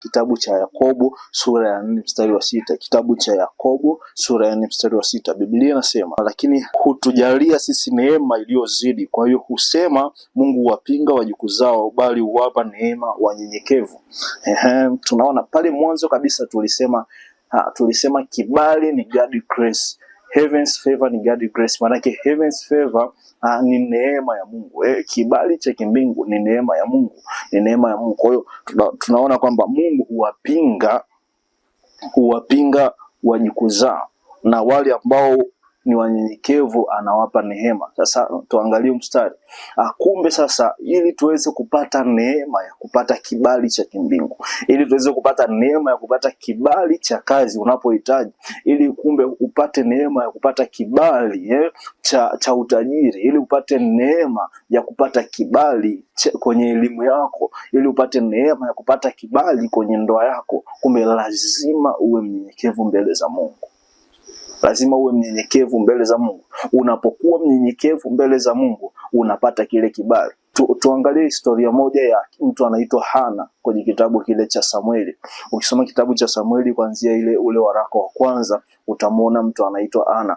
kitabu cha Yakobo sura ya 4 mstari wa 6. Kitabu cha Yakobo sura ya 4 mstari wa 6. Biblia inasema, lakini hutujalia sisi neema iliyozidi. Kwa hiyo husema Mungu wapinga wajikuzao, bali huwapa neema wanyenyekevu. Tunaona pale mwanzo kabisa tulisema kibali ni God grace. Heaven's favor ni God grace. Maanake heaven's favor ni neema ya Mungu. Kibali cha kimbingu ni neema ya Mungu. Ni neema ya Mungu. Kwa hiyo tunaona kwamba Mungu huwapinga wajikuzao, na wale ambao ni wanyenyekevu anawapa neema. Sasa tuangalie mstari. Kumbe sasa ili tuweze kupata neema ya kupata kibali cha kimbingu, ili tuweze kupata neema ya kupata kibali cha kazi unapohitaji, ili kumbe upate neema ya kupata kibali cha utajiri, ili upate neema ya kupata kibali kwenye elimu yako, ili upate neema ya kupata kibali kwenye ndoa yako, kumbe lazima uwe mnyenyekevu mbele za Mungu. Lazima uwe mnyenyekevu mbele za Mungu. Unapokuwa mnyenyekevu mbele za Mungu, unapata kile kibali. Tuangalie historia moja ya mtu anaitwa Hana kwenye kitabu kile cha Samueli. Ukisoma kitabu cha Samueli kuanzia ule waraka wa kwanza, utamwona mtu anaitwa Hana.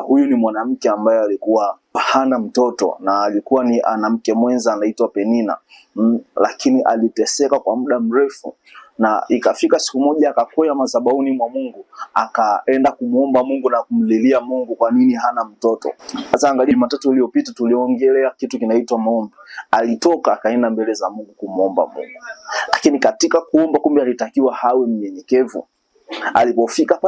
Huyu ni mwanamke ambaye alikuwa hana mtoto, na alikuwa ni ana mke mwenza anaitwa Penina. Lakini aliteseka kwa muda mrefu, na ikafika siku moja akakwea madhabahuni mwa Mungu, akaenda kumuomba Mungu na kumlilia Mungu kwa nini hana mtoto. Sasa angalia, Jumatatu iliyopita tuliongelea kitu kinaitwa maombi. Alitoka akaenda mbele za Mungu kumuomba Mungu, lakini katika kuomba kumbe alitakiwa hawe mnyenyekevu. Alipofika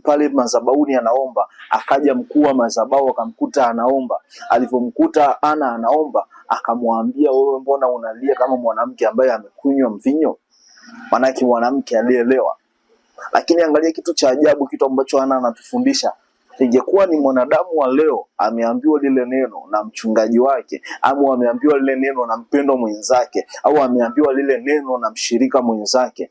pale madhabahuni anaomba, akaja mkuu wa madhabahu akamkuta anaomba. Alipomkuta anaomba, akamwambia, wewe mbona unalia kama mwanamke ambaye amekunywa mvinyo? Manake mwanamke alielewa. Lakini angalia kitu cha ajabu, kitu ambacho anatufundisha. Ingekuwa ni mwanadamu wa leo ameambiwa lile neno na mchungaji wake, au ameambiwa lile neno na mpendo mwenzake, au ameambiwa lile neno na mshirika mwenzake,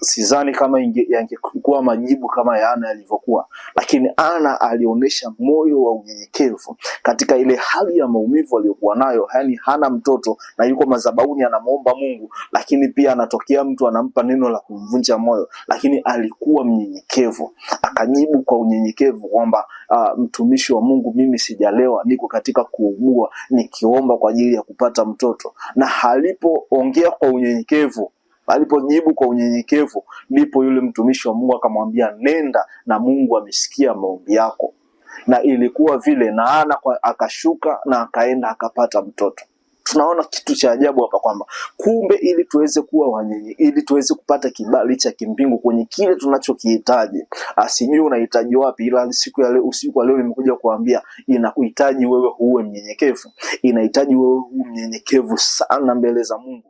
sidhani kama yangekuwa majibu kama ya Ana yalivyokuwa. Lakini Ana alionyesha moyo wa unyenyekevu katika ile hali ya maumivu aliyokuwa nayo. Yani hana mtoto na yuko madhabahuni anamuomba Mungu, lakini pia anatokea mtu anampa neno la kumvunja moyo, lakini alikuwa mnyenyekevu. Akajibu kwa unyenyekevu kwamba mtumishi wa Mungu, mimi sijalewa, niko katika kuugua nikiomba kwa ajili ya kupata mtoto. Na alipoongea kwa unyenyekevu, alipojibu kwa unyenyekevu, ndipo yule mtumishi wa Mungu akamwambia, nenda na Mungu amesikia maombi yako. Na ilikuwa vile, na Ana akashuka na akaenda akapata mtoto. Tunaona kitu cha ajabu hapa kwamba kumbe ili tuweze kuwa ili tuweze kupata kibali cha kimbingu kwenye kile tunachokihitaji. Sijui unahitaji wapi, ila usiku wa leo nimekuja kuambia inakuhitaji wewe uwe mnyenyekevu. Inahitaji wewe uwe mnyenyekevu sana mbele za Mungu.